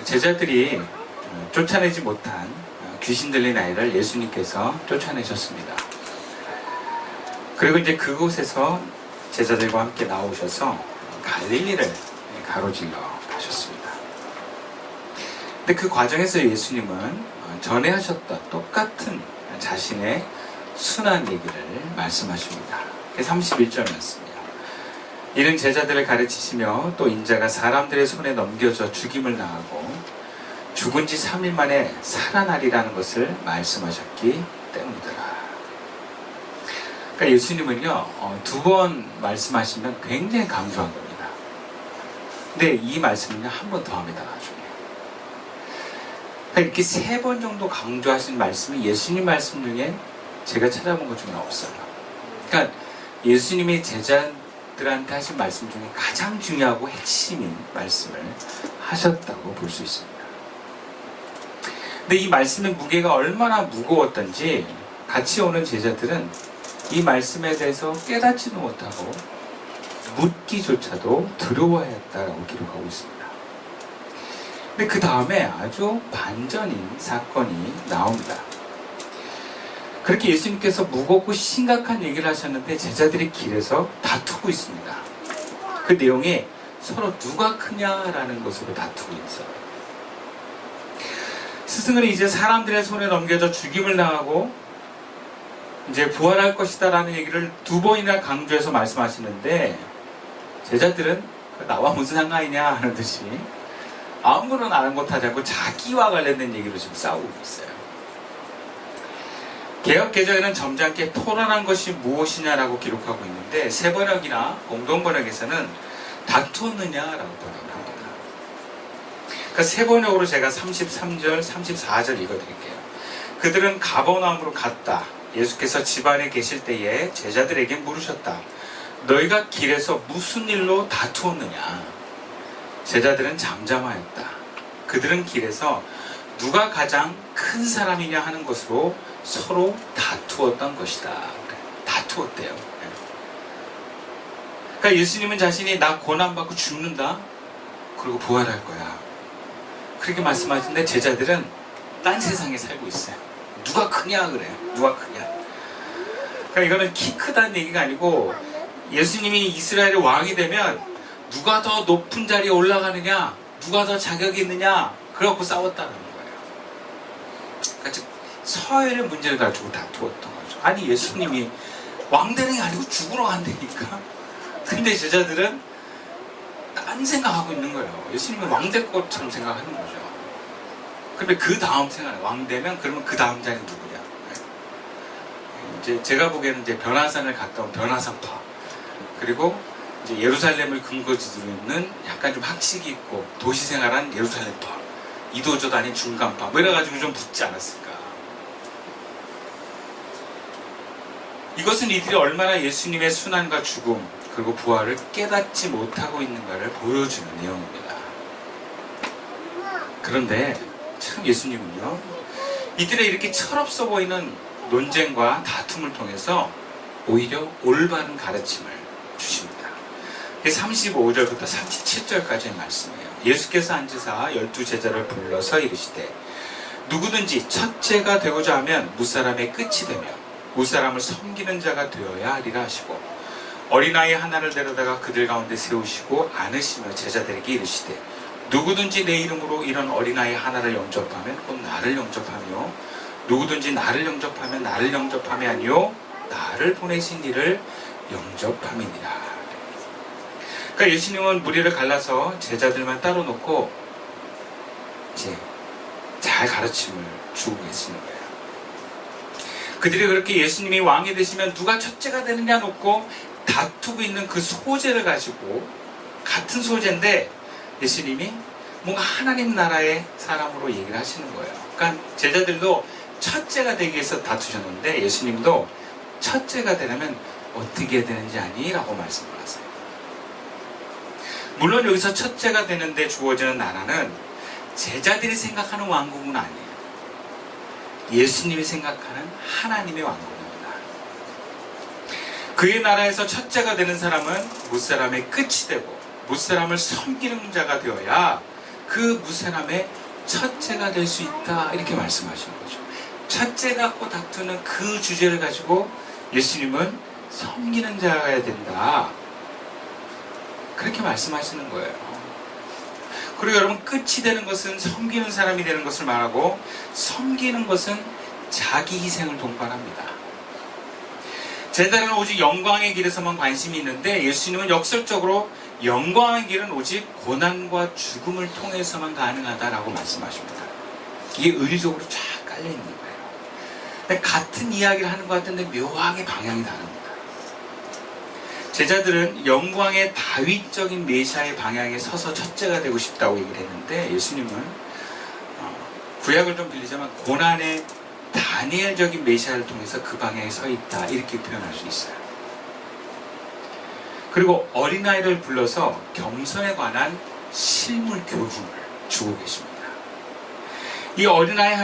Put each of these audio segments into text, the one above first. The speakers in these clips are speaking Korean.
제자들이 쫓아내지 못한 귀신 들린 아이를 예수님께서 쫓아내셨습니다. 그리고 이제 그곳에서 제자들과 함께 나오셔서 갈릴리를 가로질러 가셨습니다. 근데 그 과정에서 예수님은 전에 하셨던 똑같은 자신의 순한 얘기를 말씀하십니다. 31절 말씀이에요. 이는 제자들을 가르치시며 또 인자가 사람들의 손에 넘겨져 죽임을 당하고 죽은 지 3일 만에 살아나리라는 것을 말씀하셨기 때문이더라. 그러니까 예수님은요, 두 번 말씀하시면 굉장히 강조한 겁니다. 근데 이 말씀은요, 한 번 더 합니다, 나중에. 그러니까 이렇게 3번 정도 강조하신 말씀이 예수님 말씀 중에 제가 찾아본 것 중에 없어요. 그러니까 예수님이 제자들한테 하신 말씀 중에 가장 중요하고 핵심인 말씀을 하셨다고 볼 수 있습니다. 근데 이 말씀의 무게가 얼마나 무거웠던지 같이 오는 제자들은 이 말씀에 대해서 깨닫지도 못하고 묻기조차도 두려워했다라고 기록하고 있습니다. 근데 그 다음에 아주 반전인 사건이 나옵니다. 그렇게 예수님께서 무겁고 심각한 얘기를 하셨는데 제자들이 길에서 다투고 있습니다. 그 내용이 서로 누가 크냐라는 것으로 다투고 있어요. 스승은 이제 사람들의 손에 넘겨져 죽임을 당하고 이제 부활할 것이다 라는 얘기를 2번이나 강조해서 말씀하시는데 제자들은 나와 무슨 상관이냐 하는 듯이 아무런 아랑곳하지 않고 자기와 관련된 얘기로 지금 싸우고 있어요. 개역개정에는 점잖게 토론한 것이 무엇이냐라고 기록하고 있는데 새번역이나 공동번역에서는 다투었느냐라고 번역을 합니다. 그러니까 새번역으로 제가 33절, 34절 읽어드릴게요. 그들은 가버나움으로 갔다. 예수께서 집안에 계실 때에 제자들에게 물으셨다. 너희가 길에서 무슨 일로 다투었느냐? 제자들은 잠잠하였다. 그들은 길에서 누가 가장 큰 사람이냐 하는 것으로 서로 다투었던 것이다. 다투었대요. 그러니까 예수님은 자신이 나 고난받고 죽는다. 그리고 부활할 거야. 그렇게 말씀하시는데 제자들은 딴 세상에 살고 있어요. 누가 크냐 그래요. 누가 크냐. 그러니까 이거는 키 크다는 얘기가 아니고 예수님이 이스라엘의 왕이 되면 누가 더 높은 자리에 올라가느냐, 누가 더 자격이 있느냐, 그래갖고 싸웠다는 거예요. 그러니까 즉 서열의 문제를 가지고 다투었던 거죠. 아니 예수님이 왕 되는 게 아니고 죽으러 간다니까. 근데 제자들은 딴 생각하고 있는 거예요. 예수님은 왕 될 것처럼 생각하는 거죠. 근데 그 다음 생각에 왕 되면 그러면 그 다음 자리 누구냐? 이제 제가 보기에는 이제 변화산을 갔다 온 변화산파, 그리고 이제 예루살렘을 근거지로 있는 약간 좀 학식이 있고 도시생활한 예루살렘파, 이도저도 아닌 중간파, 뭐 이래가지고 좀 붙지 않았을까. 이것은 이들이 얼마나 예수님의 순환과 죽음 그리고 부활을 깨닫지 못하고 있는가를 보여주는 내용입니다. 그런데 참 예수님은요, 이들의 이렇게 철없어 보이는 논쟁과 다툼을 통해서 오히려 올바른 가르침을 주십니다. 35절부터 37절까지의 말씀이에요. 예수께서 앉으사 12제자를 불러서 이르시되 누구든지 첫째가 되고자 하면 무사람의 끝이 되며 무사람을 섬기는 자가 되어야 하리라 하시고 어린아이 하나를 데려다가 그들 가운데 세우시고 안으시며 제자들에게 이르시되 누구든지 내 이름으로 이런 어린아이 하나를 영접하면 곧 나를 영접하며 누구든지 나를 영접하면 나를 영접함이 아니요 나를 보내신 이를 영접함이니라. 그러니까 예수님은 무리를 갈라서 제자들만 따로 놓고 이제 잘 가르침을 주고 계시는 거예요. 그들이 그렇게 예수님이 왕이 되시면 누가 첫째가 되느냐 놓고 다투고 있는 그 소재를 가지고 같은 소재인데 예수님이 뭔가 하나님 나라의 사람으로 얘기를 하시는 거예요. 그러니까 제자들도 첫째가 되기 위해서 다투셨는데 예수님도 첫째가 되려면 어떻게 해야 되는지 아니? 라고 말씀을 하세요. 물론 여기서 첫째가 되는데 주어지는 나라는 제자들이 생각하는 왕국은 아니에요. 예수님이 생각하는 하나님의 왕국입니다. 그의 나라에서 첫째가 되는 사람은 무사람의 끝이 되고 무사람을 섬기는 자가 되어야 그 무쇠남의 첫째가 될 수 있다 이렇게 말씀하시는 거죠. 첫째 갖고 다투는 그 주제를 가지고 예수님은 섬기는 자가 된다 그렇게 말씀하시는 거예요. 그리고 여러분 끝이 되는 것은 섬기는 사람이 되는 것을 말하고 섬기는 것은 자기 희생을 동반합니다. 제자들은 오직 영광의 길에서만 관심이 있는데 예수님은 역설적으로 영광의 길은 오직 고난과 죽음을 통해서만 가능하다라고 말씀하십니다. 이게 의리적으로 쫙 깔려있는 거예요. 근데 같은 이야기를 하는 것 같은데 묘하게 방향이 다릅니다. 제자들은 영광의 다윗적인 메시아의 방향에 서서 첫째가 되고 싶다고 얘기를 했는데 예수님은 구약을 좀 빌리자면 고난의 다니엘적인 메시아를 통해서 그 방향에 서 있다 이렇게 표현할 수 있어요. 그리고 어린아이를 불러서 겸손에 관한 실물 교훈을 주고 계십니다. 이 어린아이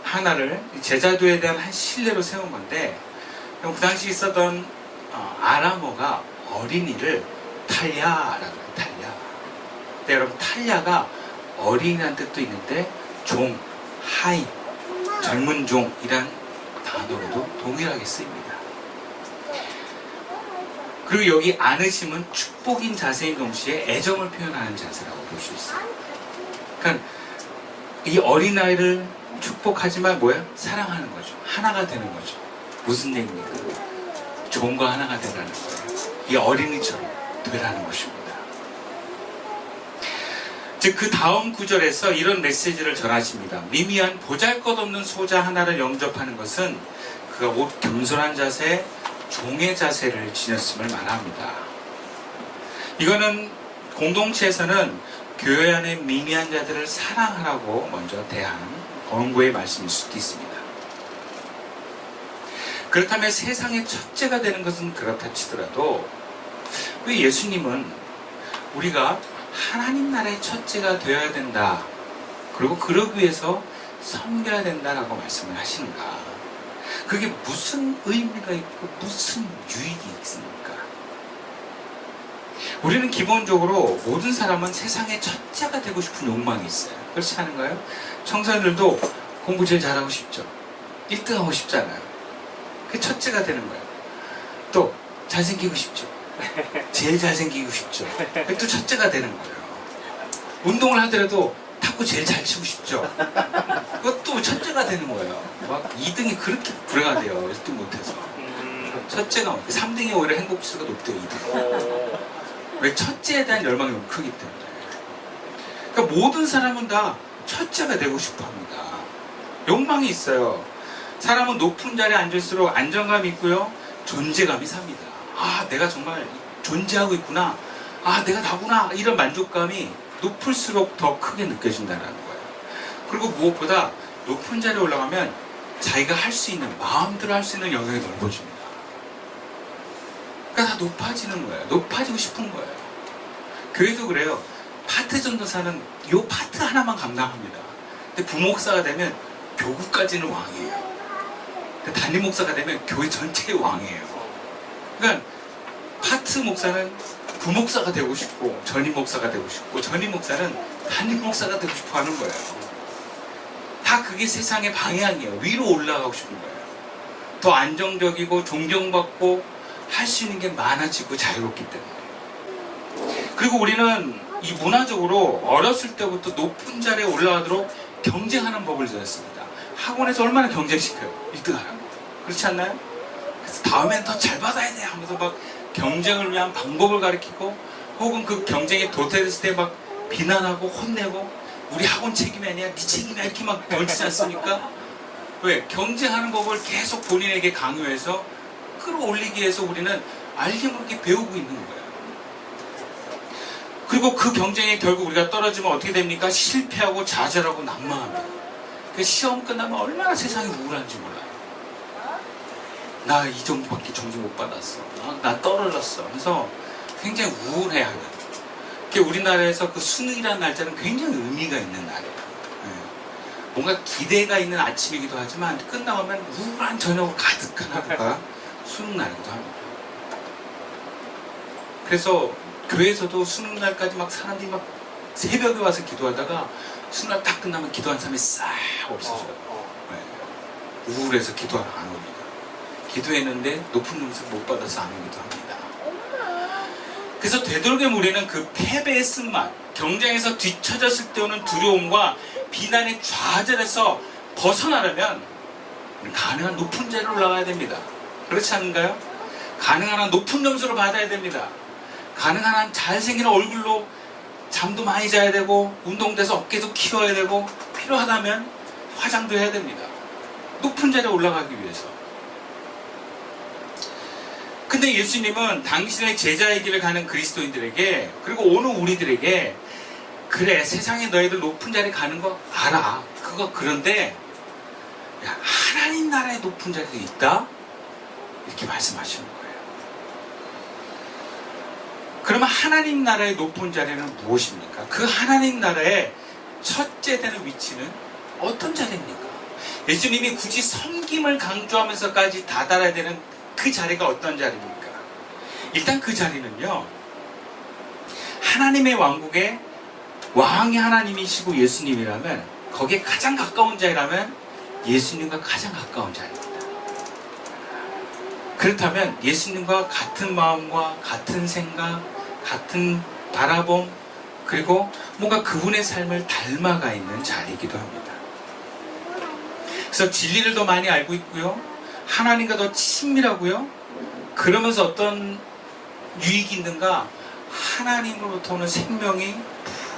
하나를 제자도에 대한 한 신뢰로 세운 건데 그 당시 있었던 아람어가 어린이를 탈야라고 해요. 탈야. 근데 여러분 탈야가 어린이라는 뜻도 있는데 종, 하인, 젊은 종이란 단어로도 동일하게 쓰입니다. 그리고 여기 안으심은 축복인 자세인 동시에 애정을 표현하는 자세라고 볼 수 있어요. 그러니까 이 어린아이를 축복하지만 뭐야? 사랑하는 거죠. 하나가 되는 거죠. 무슨 얘기입니까? 종과 하나가 되라는 거예요. 이 어린이처럼 되라는 것입니다. 즉 그 다음 구절에서 이런 메시지를 전하십니다. 미미한 보잘것없는 소자 하나를 영접하는 것은 그가 곧 겸손한 자세, 종의 자세를 지녔음을 말합니다. 이거는 공동체에서는 교회 안의 미미한 자들을 사랑하라고 먼저 대하는 권고의 말씀일 수도 있습니다. 그렇다면 세상의 첫째가 되는 것은 그렇다 치더라도 왜 예수님은 우리가 하나님 나라의 첫째가 되어야 된다 그리고 그러기 위해서 섬겨야 된다라고 말씀을 하시는가? 그게 무슨 의미가 있고 무슨 유익이 있습니까? 우리는 기본적으로 모든 사람은 세상의 첫째가 되고 싶은 욕망이 있어요. 그렇지 않은가요? 청소년들도 공부 제일 잘하고 싶죠. 1등하고 싶잖아요. 그게 첫째가 되는 거예요. 또 잘생기고 싶죠. 제일 잘생기고 싶죠. 그게 또 첫째가 되는 거예요. 운동을 하더라도 탁구 제일 잘 치고 싶죠. 그것도 첫째가 되는 거예요. 막 2등이 그렇게 불행하대요. 1등 못해서. 첫째가 3등이 오히려 행복지수가 높대요. 2등. 왜? 첫째에 대한 열망이 너무 크기 때문에. 그러니까 모든 사람은 다 첫째가 되고 싶어 합니다. 욕망이 있어요. 사람은 높은 자리에 앉을수록 안정감이 있고요. 존재감이 삽니다. 아, 내가 정말 존재하고 있구나. 아, 내가 나구나. 이런 만족감이 높을수록 더 크게 느껴진다는 거예요. 그리고 무엇보다 높은 자리에 올라가면 자기가 할 수 있는, 마음대로 할 수 있는 영역이 넓어집니다. 그러니까 다 높아지는 거예요. 높아지고 싶은 거예요. 교회도 그래요. 파트 전도사는 이 파트 하나만 감당합니다. 근데 부목사가 되면 교구까지는 왕이에요. 근데 담임 목사가 되면 교회 전체의 왕이에요. 그러니까 파트 목사는 부목사가 되고 싶고 전임 목사가 되고 싶고 전임 목사는 담임 목사가 되고 싶어 하는 거예요. 다 그게 세상의 방향이에요. 위로 올라가고 싶은 거예요. 더 안정적이고 존경받고 할 수 있는 게 많아지고 자유롭기 때문에. 그리고 우리는 이 문화적으로 어렸을 때부터 높은 자리에 올라가도록 경쟁하는 법을 배웠습니다. 학원에서 얼마나 경쟁시켜요. 1등하라고. 그렇지 않나요? 그래서 다음엔 더 잘 받아야 돼 하면서 막 경쟁을 위한 방법을 가르치고 혹은 그 경쟁에 도태됐을 때 막 비난하고 혼내고 우리 학원 책임이 아니야 네 책임이야 이렇게 막 던지지 않습니까? 왜? 경쟁하는 법을 계속 본인에게 강요해서 끌어올리기 위해서 우리는 알게 모르게 배우고 있는 거예요. 그리고 그 경쟁에 결국 우리가 떨어지면 어떻게 됩니까? 실패하고 좌절하고 낙망합니다. 그 시험 끝나면 얼마나 세상이 우울한지 몰라요. 나 이 정도밖에 점수 못 받았어. 나 떨어졌어. 그래서 굉장히 우울해하는. 우리나라에서 그 수능이라는 날짜는 굉장히 의미가 있는 날이에요. 뭔가 기대가 있는 아침이기도 하지만 끝나면 우울한 저녁으로 가득한 하루가 수능날이기도 합니다. 그래서 교회에서도 수능날까지 막 사람들이 막 새벽에 와서 기도하다가 수날 딱 끝나면 기도한 사람이 싹 없어져요. 네. 우울해서 기도하러 안 옵니다. 기도했는데 높은 점수 못 받아서 안 오기도 합니다. 그래서 되도록이면 우리는 그 패배의 쓴맛, 경쟁에서 뒤처졌을 때 오는 두려움과 비난의 좌절에서 벗어나려면 가능한 높은 자리로 올라가야 됩니다. 그렇지 않은가요? 가능한 한 높은 점수를 받아야 됩니다. 가능한 한 잘생긴 얼굴로 잠도 많이 자야 되고 운동돼서 어깨도 키워야 되고 필요하다면 화장도 해야 됩니다. 높은 자리에 올라가기 위해서. 근데 예수님은 당신의 제자의 길을 가는 그리스도인들에게 그리고 오늘 우리들에게 그래 세상에 너희들 높은 자리 가는 거 알아. 그거 그런데 야, 하나님 나라의 높은 자리도 있다? 이렇게 말씀하시는 거예요. 그러면 하나님 나라의 높은 자리는 무엇입니까? 그 하나님 나라의 첫째 되는 위치는 어떤 자리입니까? 예수님이 굳이 섬김을 강조하면서까지 다다라야 되는 그 자리가 어떤 자리입니까? 일단 그 자리는요, 하나님의 왕국의 왕이 하나님이시고 예수님이라면 거기에 가장 가까운 자리라면 예수님과 가장 가까운 자리입니다. 그렇다면 예수님과 같은 마음과 같은 생각, 같은 바라봄, 그리고 뭔가 그분의 삶을 닮아가 있는 자리이기도 합니다. 그래서 진리를 더 많이 알고 있고요, 하나님과 더 친밀하고요, 그러면서 어떤 유익이 있는가? 하나님으로부터 오는 생명이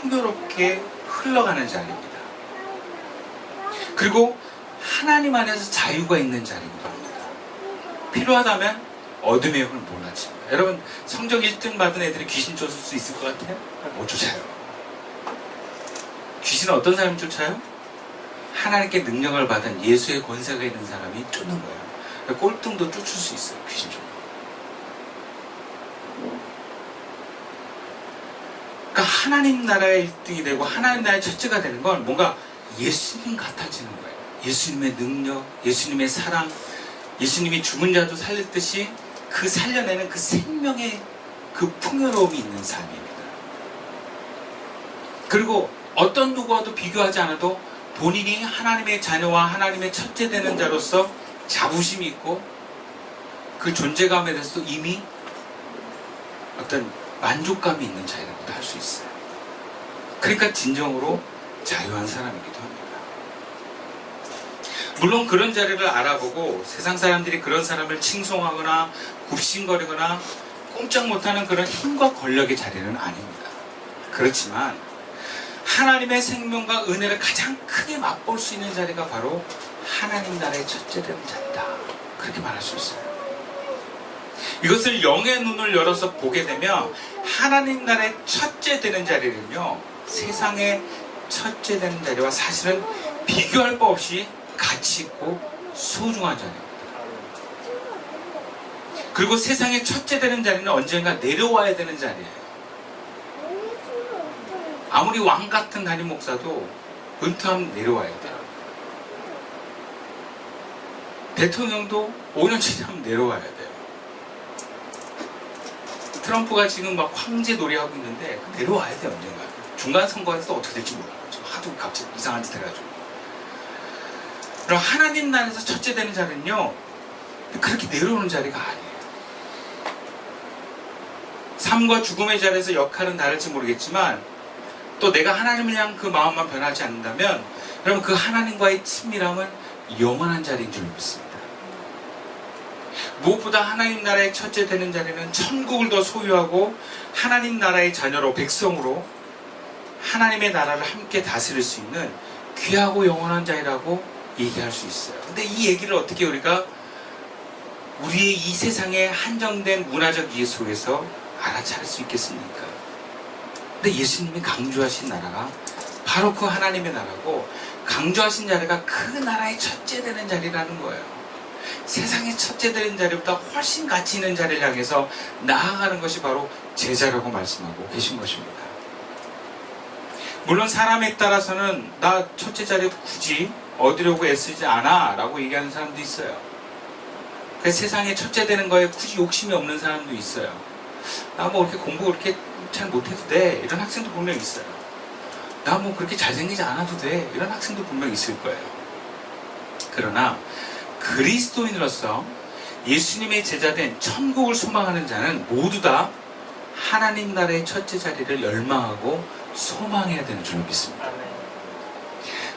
풍요롭게 흘러가는 자리입니다. 그리고 하나님 안에서 자유가 있는 자리이기도 합니다. 필요하다면 어둠의 영을 몰아칩니다. 여러분, 성적 1등 받은 애들이 귀신 쫓을 수 있을 것 같아요? 못 쫓아요. 귀신은 어떤 사람이 쫓아요? 하나님께 능력을 받은 예수의 권세가 있는 사람이 쫓는 거예요. 꼴등도 쫓을 수 있어요. 귀신 쫓는. 그러니까 하나님 나라의 1등이 되고 하나님 나라의 첫째가 되는 건 뭔가 예수님 같아지는 거예요. 예수님의 능력, 예수님의 사랑, 예수님이 죽은 자도 살렸듯이 그 살려내는 그 생명의 그 풍요로움이 있는 삶입니다. 그리고 어떤 누구와도 비교하지 않아도 본인이 하나님의 자녀와 하나님의 첫째 되는 자로서 자부심이 있고 그 존재감에 대해서도 이미 어떤 만족감이 있는 자리라고도 할 수 있어요. 그러니까 진정으로 자유한 사람이기도 합니다. 물론 그런 자리를 알아보고 세상 사람들이 그런 사람을 칭송하거나 굽신거리거나 꼼짝 못하는 그런 힘과 권력의 자리는 아닙니다. 그렇지만 하나님의 생명과 은혜를 가장 크게 맛볼 수 있는 자리가 바로 하나님 나라의 첫째 되는 자리다. 그렇게 말할 수 있어요. 이것을 영의 눈을 열어서 보게 되면 하나님 나라의 첫째 되는 자리는요, 세상의 첫째 되는 자리와 사실은 비교할 바 없이 가치 있고 소중한 자리입니다. 그리고 세상의 첫째 되는 자리는 언젠가 내려와야 되는 자리예요. 아무리 왕 같은 담임 목사도 은퇴하면 내려와야 돼요. 대통령도 5년 지나면 내려와야 돼요. 트럼프가 지금 막 황제 놀이하고 있는데 내려와야 돼요, 언젠가. 중간 선거에서 어떻게 될지 몰라요. 하도 갑자기 이상한 짓 해가지고. 그럼 하나님 나라에서 첫째 되는 자는요, 그렇게 내려오는 자리가 아니에요. 삶과 죽음의 자리에서 역할은 다를지 모르겠지만 또 내가 하나님을 향한 그 마음만 변하지 않는다면 여러분 그 하나님과의 친밀함은 영원한 자리인 줄 믿습니다. 무엇보다 하나님 나라의 첫째 되는 자리는 천국을 더 소유하고 하나님 나라의 자녀로 백성으로 하나님의 나라를 함께 다스릴 수 있는 귀하고 영원한 자리라고 얘기할 수 있어요. 근데 이 얘기를 어떻게 우리가 우리의 이 세상의 한정된 문화적 이해 속에서 알아차릴 수 있겠습니까? 근데 예수님이 강조하신 나라가 바로 그 하나님의 나라고 강조하신 자리가 그 나라의 첫째 되는 자리라는 거예요. 세상의 첫째 되는 자리보다 훨씬 가치 있는 자리를 향해서 나아가는 것이 바로 제자라고 말씀하고 계신 것입니다. 물론 사람에 따라서는 나 첫째 자리에 굳이 얻으려고 애쓰지 않아 라고 얘기하는 사람도 있어요. 그래서 세상에 첫째 되는 거에 굳이 욕심이 없는 사람도 있어요. 나 뭐 이렇게 공부 그렇게 잘 못해도 돼 이런 학생도 분명 있어요. 나 뭐 그렇게 잘생기지 않아도 돼. 이런 학생도 분명 있을 거예요. 그러나 그리스도인으로서 예수님의 제자된 천국을 소망하는 자는 모두 다 하나님 나라의 첫째 자리를 열망하고 소망해야 되는 줄로 믿습니다.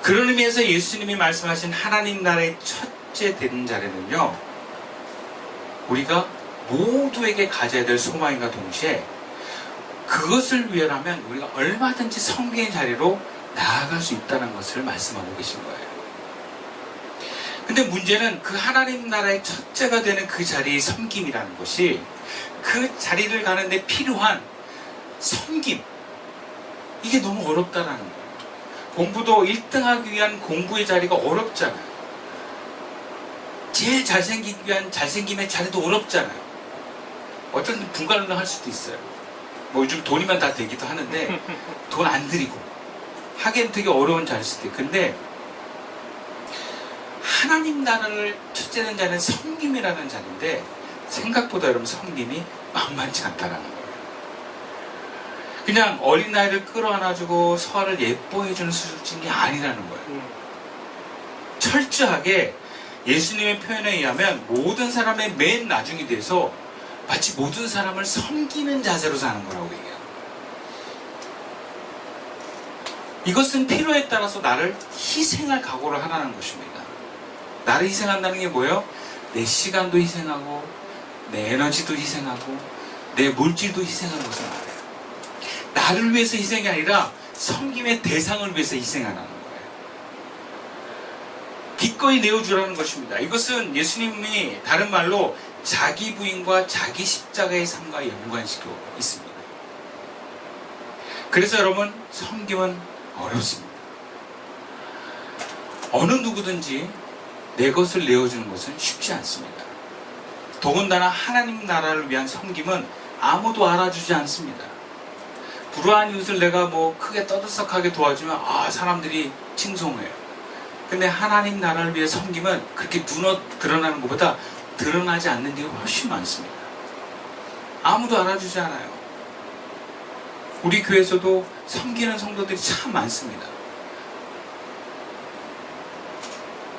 그런 의미에서 예수님이 말씀하신 하나님 나라의 첫째 되는 자리는요, 우리가 모두에게 가져야 될 소망인가 동시에 그것을 위하라면 우리가 얼마든지 성경의 자리로 나아갈 수 있다는 것을 말씀하고 계신 거예요. 근데 문제는 그 하나님 나라의 첫째가 되는 그 자리의 섬김이라는 것이, 그 자리를 가는데 필요한 섬김, 이게 너무 어렵다라는 거예요. 공부도 1등하기 위한 공부의 자리가 어렵잖아요. 제일 잘생기기 위한 잘생김의 자리도 어렵잖아요. 어떤 불가능할 수도 있어요. 뭐 요즘 돈이면 다 되기도 하는데 돈 안 들이고 하기엔 되게 어려운 자리일 수도 있고, 근데 하나님 나라를 첫째 된 자는 섬김이라는 자리인데 생각보다 여러분 섬김이 만만치 않다라는 거예요. 그냥 어린아이를 끌어안아주고 서아를 예뻐해주는 수준이 아니라는 거예요. 철저하게 예수님의 표현에 의하면 모든 사람의 맨 나중이 돼서 마치 모든 사람을 섬기는 자세로 사는 거라고 얘기해요. 이것은 필요에 따라서 나를 희생할 각오를 하라는 것입니다. 나를 희생한다는 게 뭐예요? 내 시간도 희생하고 내 에너지도 희생하고 내 물질도 희생하는 것을 말해요. 나를 위해서 희생이 아니라 섬김의 대상을 위해서 희생하는 거예요. 기꺼이 내어주라는 것입니다. 이것은 예수님이 다른 말로 자기 부인과 자기 십자가의 삶과 연관시키고 있습니다. 그래서 여러분, 섬김은 어렵습니다. 어느 누구든지 내 것을 내어주는 것은 쉽지 않습니다. 더군다나 하나님 나라를 위한 섬김은 아무도 알아주지 않습니다. 불우한 이웃을 내가 뭐 크게 떠들썩하게 도와주면 사람들이 칭송해요. 근데 하나님 나라를 위해 섬김은 그렇게 드러나는 것보다 드러나지 않는 일이 훨씬 많습니다. 아무도 알아주지 않아요. 우리 교회에서도 섬기는 성도들이 참 많습니다.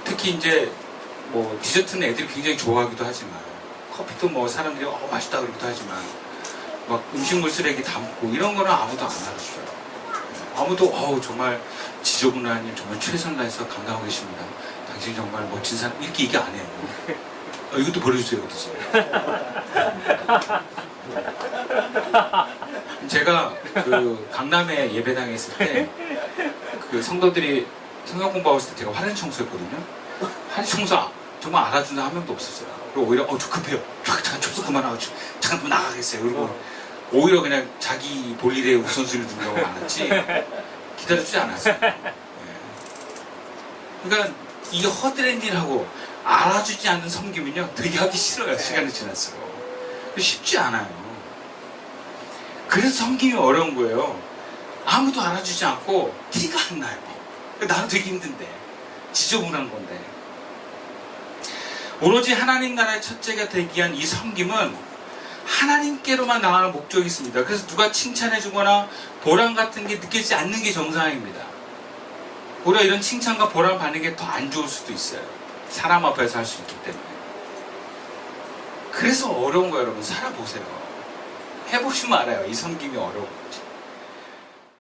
특히 이제 뭐 디저트는 애들이 굉장히 좋아하기도 하지만, 커피도 뭐 사람들이 맛있다 그러기도 하지만, 막 음식물 쓰레기 담고 이런 거는 아무도 안 알아줘요. 아무도 정말 지저분한 일 정말 최선을 다해서 감당하고 계십니다. 당신 정말 멋진 사람, 이렇게 얘기 안 해요. 이것도 버려주세요. 어디서. 제가 그 강남에 예배당에 있을 때 그 성도들이 성경 공부하고 있을 때 제가 화장 청소했거든요. 화장 청소 정말 알아주는 한 명도 없었어요. 그리고 오히려 저 급해요. 잠깐 청소 그만하고 잠깐 좀 나가겠어요. 그리고 오히려 그냥 자기 볼 일에 우선순위를 두는 경우가 많았지 기다려주지 않았어요. 그러니까 이 허드렛 일하고 알아주지 않는 섬김은요 되게 하기 싫어요. 시간이 지날수록. 쉽지 않아요. 그래서 섬김이 어려운 거예요. 아무도 알아주지 않고 티가 안 나요. 나도 되게 힘든데, 지저분한 건데. 오로지 하나님 나라의 첫째가 되기 위한 이 섬김은 하나님께로만 나가는 목적이 있습니다. 그래서 누가 칭찬해주거나 보람 같은 게 느껴지지 않는 게 정상입니다. 오히려 이런 칭찬과 보람 받는 게 더 안 좋을 수도 있어요. 사람 앞에서 할 수 있기 때문에. 그래서 어려운 거예요. 여러분, 살아보세요. 해보시면 알아요. 이 섬김이 어려운 건지.